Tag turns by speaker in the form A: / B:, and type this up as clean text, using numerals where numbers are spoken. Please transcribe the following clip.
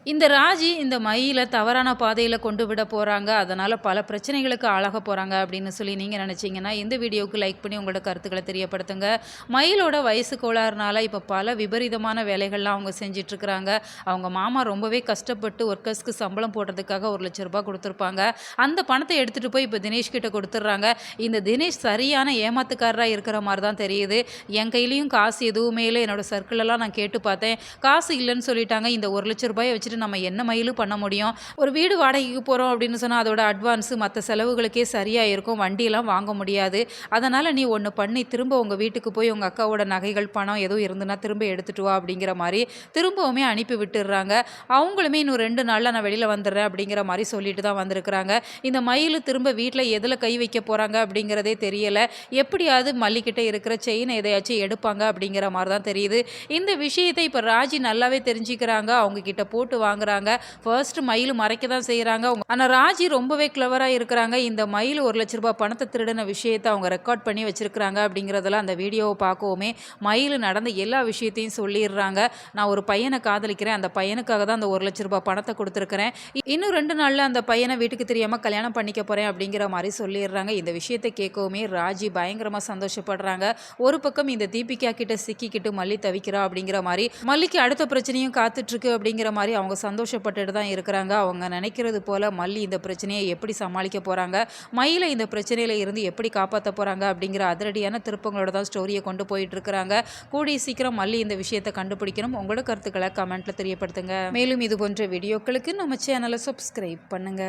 A: இந்த ராஜி இந்த மயில தவறான பாதையில கொண்டு விட போறாங்க. அதனால பல பிரச்சனைகளுக்கு ஆளாக போறாங்க அப்படின்னு சொல்லி நீங்க நினைச்சீங்கன்னா, இந்த வீடியோவுக்கு லைக் பண்ணி உங்களோட கருத்துக்கள தெரியப்படுத்துங்க. மயிலோட வயசு கோளாறுனால இப்ப பல விபரீதமான வேலைகள்லாம் அவங்க செஞ்சுட்ருக்காங்க. அவங்க மாமா ரொம்பவே கஷ்டப்பட்டு ஒர்க்கர்ஸ்க்கு சம்பளம் போடுறதுக்காக ரூ. 1,00,000 குடுத்துருப்பாங்க. அந்த பணத்த எடுத்துட்டு போய் இப்ப தினேஷ் கிட்ட குடுத்துடுறாங்க. இந்த தினேஷ் சரியான ஏமாத்துக்காரரா இருக்கிற மாரி தான் தெரியுது. என் கையிலயும் காசு எதுவுமே இல்ல. என்னோட சர்க்கிள்லலாம் நான் கேட்டு பார்த்தேன். காசு இல்லன்னு சொல்லிட்டாங்க. இந்த ரூ. 1,00,000 வச்சுட்டு நம்ம என்ன மயிலும் பண்ண முடியும்? ஒரு வீடு வாடகைக்கு போறோம் அப்படின்னு சொன்னா, அதோட அட்வான்ஸ் மத்த செலவுகளுக்கே சரியா இருக்கும். வண்டியெல்லாம் வாங்க முடியாது. அதனால நீ ஒண்ணு பண்ணி திரும்ப உங்க வீட்டுக்கு போய் உங்க அக்காவோட நகைகள், பணம் எதுவும் இருந்துன்னா திரும்ப எடுத்துட்டு வா அப்படிங்கிற மாரி திரும்பவுமே அனுப்பி விட்டுர்றாங்க. அவங்களுமே இன்னும் 2 நாள்ல நான் வெளியில வந்துடுறேன் அப்படிங்கிற மாரி சொல்லிட்டு தான் வந்திருக்கிறாங்க. இந்த மயிலு திரும்ப வீட்ல எதுல கை வைக்க போறாங்க அப்படிங்கிறதே தெரியல. எப்படியாவது மல்லிகிட்ட இருக்கிற செயின எதையாச்சும் எடுப்பாங்க அப்படிங்கிற மாரி தான் தெரியுது. இந்த விஷயத்த இப்ப ராஜி நல்லாவே தெரிஞ்சுக்கிறாங்க. அவங்க கிட்ட போட்டு வாங்குறாங்க. ஃபர்ஸ்ட் மயிலு மறைக்க தான் செய்றாங்க. ஆனா ராஜி ரொம்பவே கிளவரா இருக்கிறாங்க. இந்த மயில் ரூ. 1,00,000 பணத்த திருடின விஷயத்த அவங்க ரெக்கார்ட் பண்ணி வச்சிருக்கிறாங்க அப்படிங்கிறதெல்லாம் அந்த வீடியோவ பார்க்கவுமே மயிலு நடந்த எல்லா விஷயத்தையும் சொல்லிடுறாங்க. நான் ஒரு பையன காதலிக்கிறேன். அந்த பையனுக்காக தான் அந்த ரூ. 1,00,000 பணத்த குடுத்துருக்கிறேன். இன்னும் 2 நாள்ல அந்த பையன வீட்டுக்கு தெரியாம கல்யாணம் பண்ணிக்க போறேன் அப்படிங்கிற மாரி சொல்லிடுறாங்க. இந்த விஷயத்த கேட்கவுமே ராஜி பயங்கரமா சந்தோஷப்படுறாங்க. ஒரு பக்கம் இந்த தீபிகா கிட்ட சிக்கிக்கிட்டு மல்லி தவிக்கிறா அப்படிங்கிற மாரி, மல்லிக்கு அடுத்த பிரச்சனையும் காத்துட்டு இருக்கு அப்படிங்கிற மாரி அவங்க சந்தோஷப்பட்டுட்டு தான் இருக்கிறாங்க. அவங்க நினைக்கிறது போல மல்லி இந்த பிரச்சனையை எப்படி சமாளிக்க போறாங்க, மயிலை இந்த பிரச்சனையில இருந்து எப்படி காப்பாற்ற போறாங்க அப்படிங்கிற அதிரடியான திருப்பங்களோட தான் ஸ்டோரியை கொண்டு போயிட்டு இருக்கிறாங்க. கூடிய சீக்கிரம் மல்லி இந்த விஷயத்தை கண்டுபிடிக்கணும். உங்களோட கருத்துக்களை கமெண்ட்ல தெரியப்படுத்துங்க. மேலும் இது போன்ற வீடியோக்களுக்கு நம்ம சேனலை சப்ஸ்கிரைப் பண்ணுங்க.